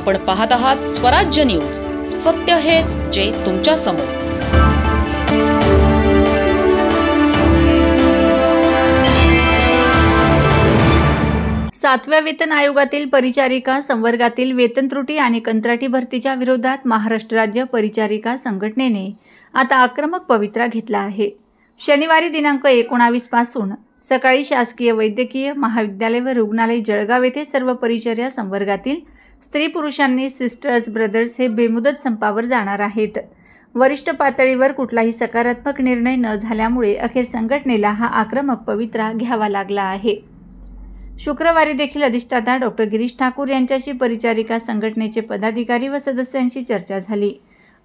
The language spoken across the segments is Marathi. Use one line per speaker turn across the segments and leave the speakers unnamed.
आपण पाहत आहात स्वराज्य न्यूज. सत्य हेच जे तुमच्या समोर.
सातव्या वेतन आयोगातील परिचारिका संवर्गातील वेतन त्रुटी आणि कंत्राटी भरतीच्या विरोधात महाराष्ट्र राज्य परिचारिका संघटनेने आता आक्रमक पवित्रा घेतला आहे. शनिवारी दिनांक 19 पासून सकाळी शासकीय वैद्यकीय महाविद्यालय व रुग्णालय जळगाव येथे सर्व परिचर्या संवर्गातील स्त्री पुरुषांनी सिस्टर्स ब्रदर्स हे बेमुदत संपावर जाणार आहेत. वरिष्ठ पातळीवर कुठलाही सकारात्मक निर्णय न झाल्यामुळे अखेर संघटनेला हा आक्रमक पवित्रा घ्यावा लागला आहे. शुक्रवारी देखील अधिष्ठाता डॉक्टर गिरीश ठाकूर यांच्याशी परिचारिका संघटनेचे पदाधिकारी व सदस्यांशी चर्चा झाली.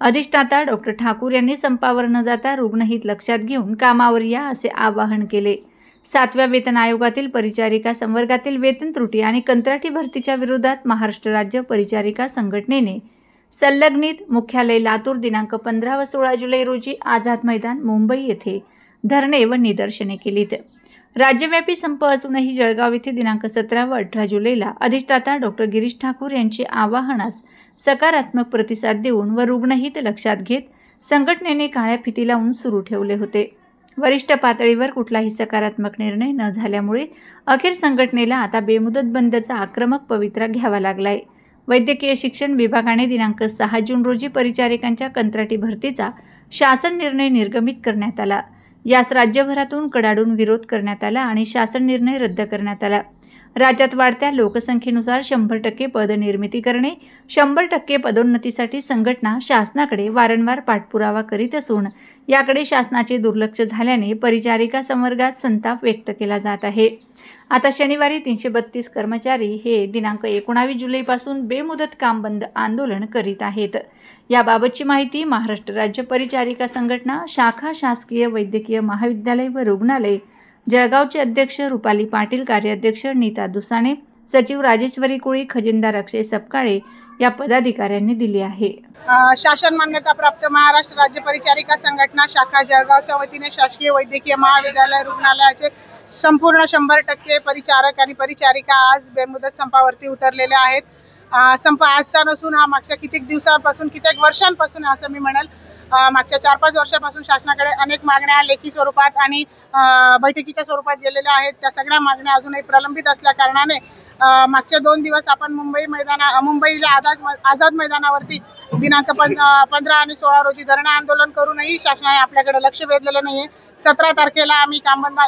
अधिष्ठाता डॉक्टर ठाकूर यांनी संपावर न जाता रुग्णहित लक्षात घेऊन कामावर या असे आवाहन केले. सातव्या वेतन आयोगातील परिचारिका संवर्गातील वेतन त्रुटी आणि कंत्राटी भरतीच्या विरोधात महाराष्ट्र राज्य परिचारिका संघटनेने संलग्नित मुख्यालय लातूर दिनांक 15 व 16 जुलै रोजी आझाद मैदान मुंबई येथे धरणे व निदर्शने केलीत. राज्यव्यापी संप असूनही जळगाव येथे दिनांक 17 व 18 जुलैला अधिष्ठाता डॉक्टर गिरीश ठाकूर यांच्या आवाहनास सकारात्मक प्रतिसाद देऊन व रुग्णहित लक्षात घेत संघटनेने काळ्या फिती लावून सुरू ठेवले होते. वरिष्ठ पातळीवर कुठलाही सकारात्मक निर्णय न झाल्यामुळे अखेर संघटनेला आता बेमुदत बंदचा आक्रमक पवित्रा घ्यावा लागलाय. वैद्यकीय शिक्षण विभागाने दिनांक 6 जून रोजी परिचारिकांच्या कंत्राटी भरतीचा शासन निर्णय निर्गमित करण्यात आला. यास राज्यभरातून कडाडून विरोध करण्यात आला आणि शासन निर्णय रद्द करण्यात आला. राज्यात वाढत्या लोकसंख्येनुसार 100% पदनिर्मिती करणे, 100% पदोन्नतीसाठी संघटना शासनाकडे वारंवार पाठपुरावा करीत असून याकडे शासनाचे दुर्लक्ष झाल्याने परिचारिका संवर्गात संताप व्यक्त केला जात आहे. आता शनिवारी 332 कर्मचारी हे दिनांक 19 जुलैपासून बेमुदत काम बंद आंदोलन करीत आहेत. याबाबतची माहिती महाराष्ट्र राज्य परिचारिका संघटना शाखा शासकीय वैद्यकीय महाविद्यालय व रुग्णालय जळगावचे अध्यक्ष रुपाली पाटील, कार्याध्यक्ष नीता दुसाणे, सचिव राजेश्वरी कुळी, खजिनदार अक्षय सपकाळे या पदाधिकाऱ्यांनी दिली आहे.
शासन मान्यता प्राप्त महाराष्ट्र राज्य परिचारिका संघटना शाखा जळगावच्या वतीने शासकीय वैद्यकीय महाविद्यालय रुग्णालयाचे संपूर्ण 100% परिचारक आणि परिचारिका आज बेमुदत संपावरती उतरलेले आहेत. संप आजचा नसून हा मागच्या कित्येक दिवसांपासून, कित्येक वर्षांपासून असं मी म्हणेल, मागच्या 4-5 वर्षांपासून शासनाकडे अनेक मागण्या लेखी स्वरूपात आणि बैठकीच्या स्वरूपात गेलेल्या आहेत. त्या सगळ्या मागण्या अजूनही प्रलंबित असल्या कारणाने मागच्या 2 दिवस आपण मुंबईला आझाद मैदानावरती दिनांक 15 आणि 16 रोजी धरणे आंदोलन करूनही शासनाने आपल्याकडे लक्ष वेधलेलं नाहीये. 17 तारखेला आम्ही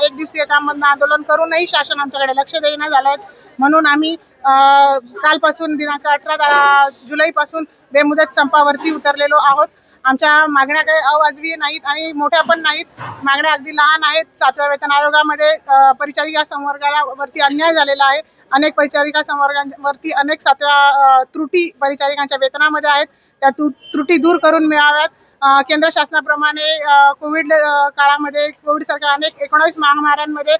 एक दिवसीय कामबंद आंदोलन करूनही शासन आमच्याकडे लक्ष देईना झालं आहे. म्हणून आम्ही कालपासून दिनांक 18 जुलैपासून बेमुदत संपावरती उतरलेलो आहोत. आमच्या मागण्या काही अवाजवी नाहीत आणि मोठ्या पण नाहीत. मागण्या अगदी लहान आहेत. 7व्या वेतन आयोगामध्ये परिचारिका संवर्गावरती अन्याय झालेला आहे. अनेक परिचारिका संवर्गांवरती अनेक 7व्या त्रुटी परिचारिकांच्या वेतनामध्ये आहेत. त्या त्रुटी दूर करून मिळाव्यात. केंद्र शासनाप्रमाणे कोविड काळामध्ये कोविडसारख्या अनेक 19 महामाऱ्यांमध्ये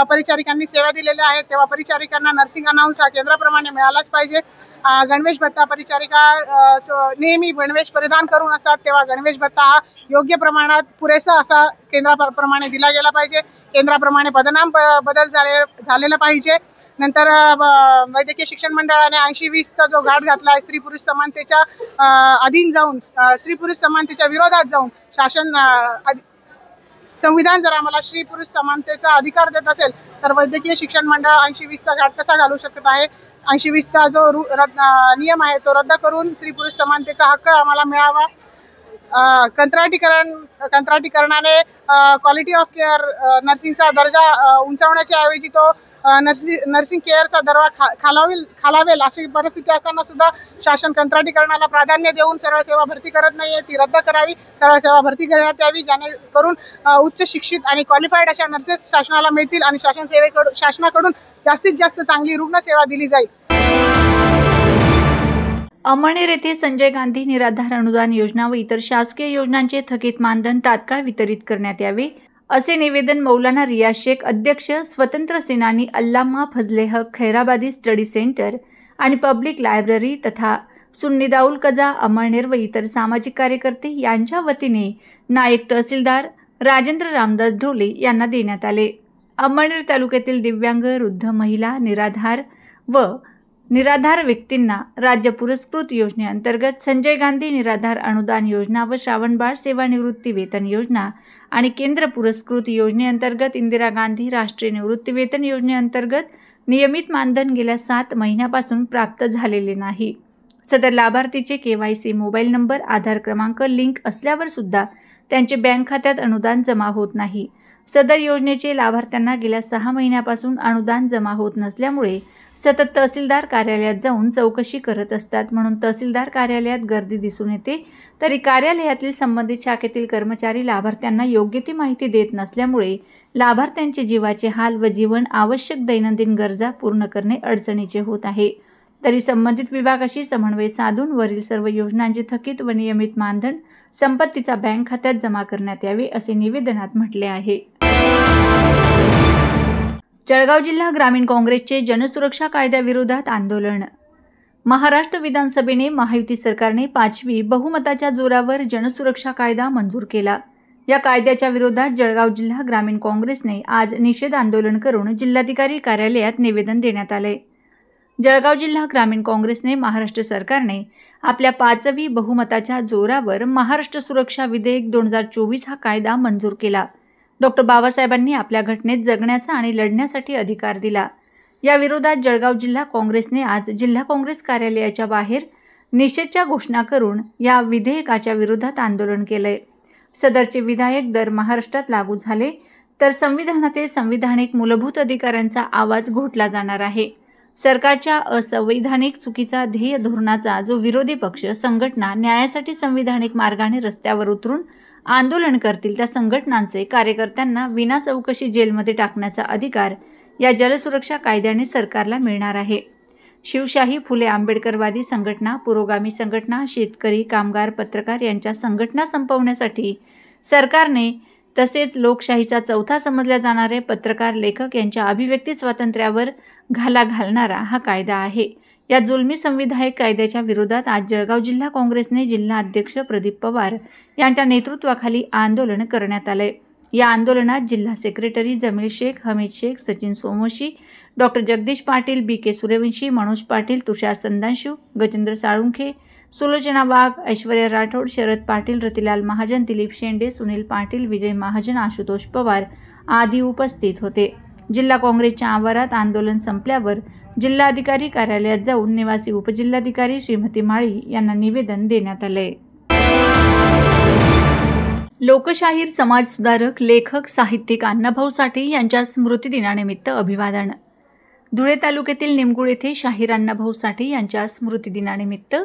परिचारिकांनी सेवा दिलेल्या आहेत. तेव्हा परिचारिकांना नर्सिंग अलाउन्स हा केंद्राप्रमाणे मिळालाच पाहिजे. गणवेश भत्ता परिचारिका नेहमी गणवेश परिधान करून असतात, तेव्हा गणवेश भत्ता हा योग्य प्रमाणात पुरेसा असा केंद्राप्रमाणे दिला गेला पाहिजे. केंद्राप्रमाणे पदनाम बदल झालेला पाहिजे. नंतर वैद्यकीय शिक्षण मंडळाने 80-20चा जो घाट घातला आहे, स्त्री पुरुष समानतेच्या अधीन जाऊन, स्त्री पुरुष समानतेच्या विरोधात जाऊन संविधान जर आम्हाला स्त्री पुरुष समानतेचा अधिकार देत असेल तर वैद्यकीय शिक्षण मंडळ 80-20चा घाट कसा घालू शकत आहे? 80-20चा जो नियम आहे तो रद्द करून स्त्री पुरुष समानतेचा हक्क आम्हाला मिळावा. कंत्राटीकरणाने क्वालिटी ऑफ केअर नर्सिंगचा दर्जा उंचावण्याच्या ऐवजी तो नर्सिंग केअरचा दर्जा खालावेल अशी परिस्थिती असताना सुद्धा शासन कंत्राटीकरणाला प्राधान्य देऊन सरळ सेवा भरती करत नाहीये. ती रद्द करावी. सरळ सेवा भरती करण्यात यावी, जेणेकरून उच्च शिक्षित आणि क्वालिफाईड अशा नर्सेस शासनाला मिळतील आणि शासनाकडून जास्तीत जास्त चांगली रुग्णसेवा दिली जाईल.
अमळनेर येथे संजय गांधी निराधार अनुदान योजना व इतर शासकीय योजनांचे थकीत मानधन तात्काळ वितरित करण्यात यावे असे निवेदन मौलाना रियाज शेख, अध्यक्ष स्वतंत्र सेनानी अल्लामा फजले हक खैराबादी स्टडी सेंटर आणि पब्लिक लायब्ररी तथा सुन्नीदाउल कजा अमळनेर व इतर सामाजिक कार्यकर्ते यांच्या वतीने नायक तहसीलदार राजेंद्र रामदास ढोले यांना देण्यात आले. अमळनेर तालुक्यातील दिव्यांग, वृद्ध महिला, निराधार व निराधार व्यक्तींना राज्य पुरस्कृत योजनेअंतर्गत संजय गांधी निराधार अनुदान योजना व श्रावणबाळ सेवानिवृत्ती वेतन योजना आणि केंद्र पुरस्कृत योजनेअंतर्गत इंदिरा गांधी राष्ट्रीय निवृत्ती वेतन योजनेअंतर्गत नियमित मानधन गेल्या 7 महिन्यापासून प्राप्त झालेले नाही। सदर लाभार्थीचे KYC मोबाईल नंबर, आधार क्रमांक लिंक असल्यावर सुद्धा त्यांचे बँक खात्यात अनुदान जमा होत नाही। सदर योजनेचे लाभार्थ्यांना गेल्या 6 महिन्यापासून अनुदान जमा होत नसल्यामुळे सतत तहसीलदार कार्यालयात जाऊन चौकशी करत असतात, म्हणून तहसीलदार कार्यालयात गर्दी दिसून येते। तरी कार्यालयातील संबंधित शाखेतील कर्मचारी लाभार्थ्यांना योग्य ती माहिती देत नसल्यामुळे लाभार्थ्यांचे जीवाचे हाल व जीवन आवश्यक दैनंदिन गरजा पूर्ण करणे अडचणीचे होत आहे। तरी संबंधित विभागाशी समन्वय साधून वरील सर्व योजनांचे थकीत व नियमित मानधन संपत्तीचा बँक खात्यात जमा करण्यात यावे असे निवेदनात म्हटले आहे। जळगाव जिल्हा ग्रामीण काँग्रेसचे जनसुरक्षा कायद्याविरोधात आंदोलन। महाराष्ट्र विधानसभेने महायुती सरकारने 5वी बहुमताच्या जोरावर जनसुरक्षा कायदा मंजूर केला। या कायद्याच्या विरोधात जळगाव जिल्हा ग्रामीण काँग्रेसने आज निषेध आंदोलन करून जिल्हाधिकारी कार्यालयात निवेदन देण्यात आले। जळगाव जिल्हा ग्रामीण काँग्रेसने महाराष्ट्र सरकारने आपल्या 5वी बहुमताच्या जोरावर महाराष्ट्र सुरक्षा विधेयक 2024 हा कायदा मंजूर केला। डॉक्टर बाबासाहेबांनी आपल्या घटनेत जगण्याचा आणि लढण्यासाठी अधिकार दिला। या विरोधात जळगाव जिल्हा काँग्रेसने आज जिल्हा काँग्रेस कार्यालयाच्या बाहेर निषेधच्या घोषणा करून या विधेयकाच्या विरोधात आंदोलन केले। सदरचे विधेयक जर महाराष्ट्रात लागू झाले तर संविधानातील संविधानिक मूलभूत अधिकारांचा आवाज घोटला जाणार आहे। सरकारच्या असंवैधानिक चुकीचा ध्येय धोरणाचा जो विरोधी पक्ष संघटना न्यायासाठी संविधानिक मार्गाने रस्त्यावर उतरून आंदोलन करतील त्या संघटनांचे कार्यकर्त्यांना विना चौकशी जेलमध्ये टाकण्याचा अधिकार या जलसुरक्षा कायद्याने सरकारला मिळणार आहे। शिवशाही, फुले आंबेडकरवादी संघटना, पुरोगामी संघटना, शेतकरी, कामगार, पत्रकार यांच्या संघटना संपवण्यासाठी सरकारने तसेच लोकशाहीचा चौथा समजल्या जाणारे पत्रकार, लेखक यांच्या अभिव्यक्ती स्वातंत्र्यावर घाला घालणारा हा कायदा आहे। या जुलमी संविधायक कायद्याच्या विरोधात आज जळगाव जिल्हा काँग्रेसने जिल्हा अध्यक्ष प्रदीप पवार यांच्या नेतृत्वाखाली आंदोलन करण्यात आले। या आंदोलनात जिल्हा secretary Jameel Shaikh, Hamid Shaikh, Sachin Somwanshi, doctor Jagdish Patil, BK Suryavanshi, Manoj Patil, Tushar Sandanshu, Gajendra Salunkhe, Sulochana Wagh, Aishwarya Rathod, Sharad Patil, Ratilal Mahajan, Dilip Shende, Sunil Patil, Vijay Mahajan, Ashutosh Pawar आदी उपस्थित होते। जिल्हा काँग्रेसच्या आवारात आंदोलन संपल्यावर जिल्हाधिकारी कार्यालयात जाऊन निवासी उपजिल्हाधिकारी श्रीमती माळी यांना निवेदन देण्यात आले। लोकशाहीर, समाजसुधारक, लेखक, साहित्यिक अण्णाभाऊ साठे यांच्या स्मृतिदिनानिमित्त अभिवादन। धुळे तालुक्यातील निमगुळ येथे शाहीर अण्णाभाऊ साठे यांच्या स्मृतिदिनानिमित्त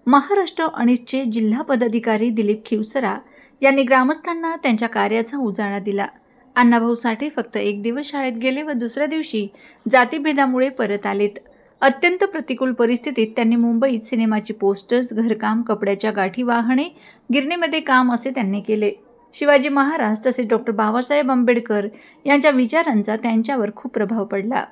महाराष्ट्र अनिसचे जिल्हा पदाधिकारी दिलीप खिवसरा यांनी ग्रामस्थांना त्यांच्या कार्याचा उजाळा दिला। अण्णाभाऊ साठे फक्त 1 दिवस शाळेत गेले व दुसऱ्या दिवशी जातीभेदामुळे परत आलेत। अत्यंत प्रतिकूल परिस्थितीत त्यांनी मुंबईत सिनेमाची पोस्टर्स, घरकाम, कपड्याच्या गाठी वाहणे, गिरणीमध्ये काम असे त्यांनी केले। शिवाजी महाराज तसेच डॉक्टर बाबासाहेब आंबेडकर यांच्या विचारांचा त्यांच्यावर खूप प्रभाव पडला।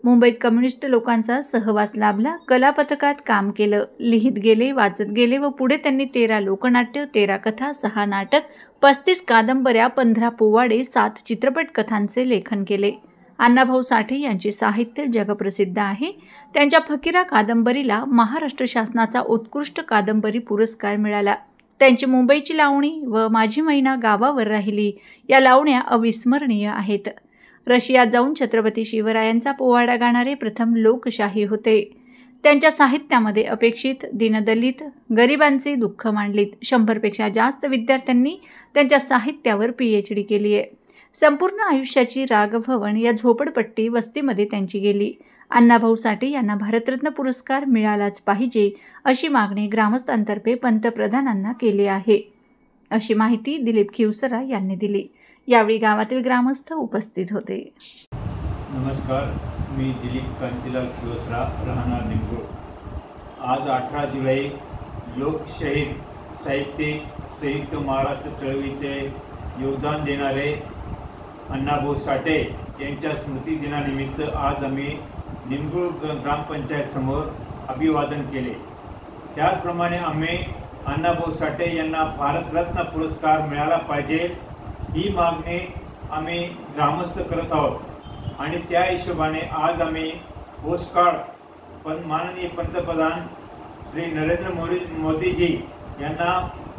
मुंबईत कम्युनिस्ट लोकांचा सहवास लाभला। कला पथकात काम केलं, लिहित गेले, वाचत गेले व पुढे त्यांनी 13 लोकनाट्य, 13 कथा, 6 नाटक, 35 कादंबऱ्या, 15 पोवाडे, 7 चित्रपट कथांचे लेखन केले। अण्णाभाऊ साठे यांचे साहित्य जगप्रसिद्ध आहे। त्यांच्या फकीरा कादंबरीला महाराष्ट्र शासनाचा उत्कृष्ट कादंबरी पुरस्कार मिळाला। त्यांची मुंबईची लावणी व माझी मैना गावावर राहिली या लावण्या अविस्मरणीय आहेत। रशियात जाऊन छत्रपती शिवरायांचा पोवाडा गाणारे प्रथम लोकशाही होते। त्यांच्या साहित्यामध्ये अपेक्षित, दीनदलित, गरिबांचे दुःख मांडलीत। 100पेक्षा जास्त विद्यार्थ्यांनी त्यांच्या साहित्यावर PhD केली आहे। संपूर्ण आयुष्याची रागभवन या झोपडपट्टी वस्तीमध्ये त्यांची गेली। अण्णाभाऊ साठे यांना भारतरत्न पुरस्कार मिळालाच पाहिजे अशी मागणी ग्रामस्थांतर्फे पंतप्रधानांना केली आहे, अशी माहिती दिलीप खिवसरा यांनी दिली। यावेळी गावातील ग्रामस्थ उपस्थित होते।
नमस्कार, मी दिलीप कांतीलाल खिवसरा, राहणार निमगुळ। आज 18 जुलै लोकशाहीर, साहित्यिक, संयुक्त महाराष्ट्र चळवळीचे योगदान देणारे अण्णाभाऊ साठे यांच्या स्मृतिदिनानिमित्त आज आम्ही निमगुळ ग्रामपंचायत समोर अभिवादन केले। त्याचप्रमाणे आम्ही अण्णाभाऊ साठे यांना भारतरत्न पुरस्कार मिळाला पाहिजे ही मागणी आम्ही ग्रामस्थ करत आहोत आणि त्या हिशोबाने आज आम्ही पोस्टकार्ड माननीय पंतप्रधान श्री नरेंद्र मोदीजी यांना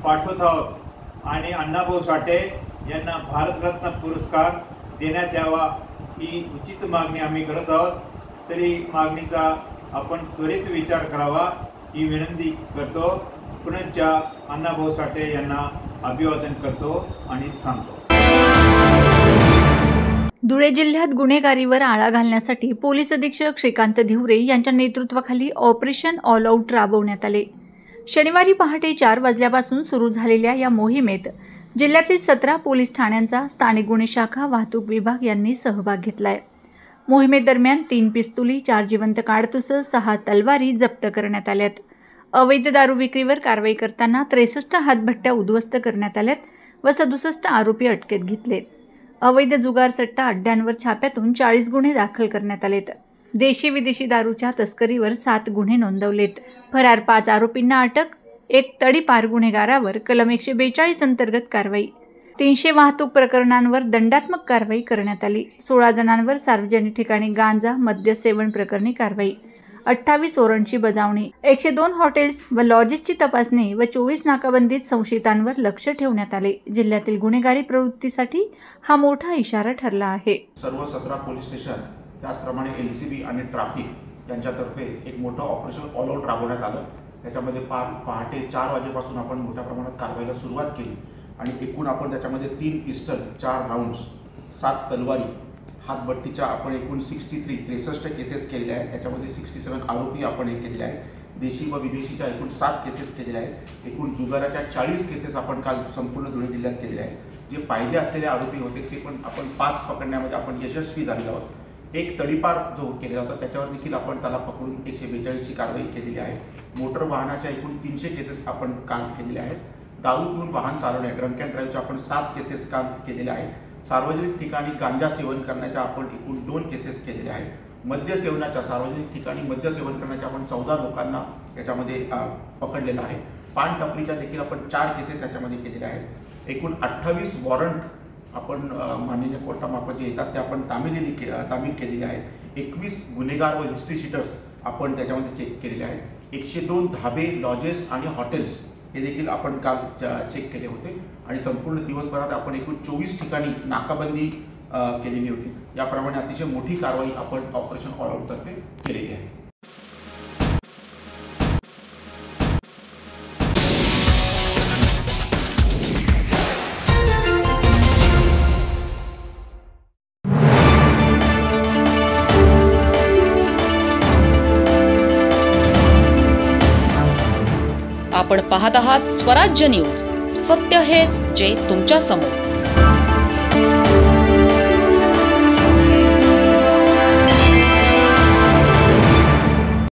पाठवत आहोत आणि अण्णाभाऊ साठे यांना भारतरत्न पुरस्कार देण्यात यावा ही उचित मागणी आम्ही करत आहोत. तरी मागणीचा आपण त्वरित विचार करावा ही विनंती करतो. पुनश्च अण्णाभाऊ साठे यांना अभिवादन करतो आणि थांबतो.
धुळे जिल्ह्यात गुन्हेगारीवर आळा घालण्यासाठी पोलीस अधीक्षक श्रीकांत धिवरे यांच्या नेतृत्वाखाली ऑपरेशन ऑल आऊट राबवण्यात आले. शनिवारी पहाटे 4 वाजल्यापासून सुरू झालेल्या या मोहिमेत जिल्ह्यातील 17 पोलीस ठाण्यांचा स्थानिक गुन्हे शाखा वाहतूक विभाग यांनी सहभाग घेतलाय. मोहिमेदरम्यान 3 पिस्तुली, 4 जिवंत काडतुसं, 6 तलवारी जप्त करण्यात आल्यात. अवैध दारू विक्रीवर कारवाई करताना 63 हातभट्ट्या उद्ध्वस्त करण्यात आल्यात व 67 आरोपी अटकेत घेतलेत. अवैध जुगार सट्टा अड्ड्यांवर छाप्यातून 40 गुन्हे दाखल करण्यात आलेत. देशी विदेशी दारूच्या तस्करीवर 7 गुन्हे नोंदवलेत. फरार 5 आरोपींना अटक. एक तडीपार गुन्हेगारावर कलम 142 अंतर्गत कारवाई. 300 वाहतूक प्रकरणांवर दंडात्मक कारवाई करण्यात आली. 16 जणांवर सार्वजनिक ठिकाणी गांजा मद्य सेवन प्रकरणी कारवाई. 28 वॉरंटची बजावणी. 102 हॉटेल्स व लॉजेसची तपासणी व 24 नाकाबंदीत संशयितांवर लक्ष ठेवण्यात आले. जिल्ह्यातील गुन्हेगारी प्रवृत्तीसाठी हा मोठा इशारा ठरला आहे.
सर्व 17 पोलीस स्टेशन त्याचप्रमाणे LCB आणि ट्रॅफिक यांच्यातर्फे एक मोठं ऑपरेशन ऑल आऊट राबवण्यात आलं. त्याच्यामध्ये पहाटे 4 वाजेपासून आपण मोठ्या प्रमाणात कारवाईला सुरुवात केली आणि एकूण आपण त्याच्यामध्ये 3 पिस्टल, 4 राऊंड्स, 7 तलवारी, हातभट्टीच्या आपण एकूण 63 केसेस केलेल्या आहेत. त्याच्यामध्ये 67 आरोपी आपण हे केलेले आहेत. देशी व विदेशीच्या एकूण 7 केसेस केलेल्या आहेत. एकूण जुगाराच्या 40 केसेस आपण काल संपूर्ण धुळे जिल्ह्यात केलेल्या आहेत. जे पाहिजे असलेले आरोपी होते ते पण आपण 5 पकडण्यामध्ये आपण यशस्वी झालेलो आहोत. एक तडीपार जो केला होता त्याच्यावर देखील आपण त्याला पकडून 142ची कारवाई केलेली आहे. मोटर वाहनाच्या एकूण 300 केसेस आपण काल केलेल्या आहेत. दारू पिऊन वाहन चालवणे, ड्रंक अँड ड्राईव्हच्या आपण 7 केसेस काल केलेल्या आहेत. सार्वजनिक ठिकाणी गांजा सेवन करण्याच्या आपण एकूण 2 केसेस केलेल्या आहेत. मद्य सेवनाच्या, सार्वजनिक ठिकाणी मद्य सेवन करण्याच्या आपण 14 लोकांना याच्यामध्ये पकडलेलं आहे. पान टपरीच्या देखील आपण 4 केसेस याच्यामध्ये केलेल्या आहेत. एकूण 28 वॉरंट आपण माननीय कोर्टामार्फत जे येतात ते आपण तामील केलेले आहेत. 21 गुन्हेगार व हिस्ट्री शीटर्स आपण त्याच्यामध्ये चेक केलेले आहेत. 102 धाबे, लॉजेस आणि हॉटेल्स हे देखील आपण काल चेक केले होते आणि संपूर्ण दिवसभरात आपण एकूण 24 ठिकाणी नाकाबंदी केलेली होती. याप्रमाणे अतिशय मोठी कारवाई आपण ऑपरेशन ऑल आऊट तर्फे केलेली आहे.
आपण पाहत आहात स्वराज्य न्यूज. सत्य हेच जे तुमच्या समोर.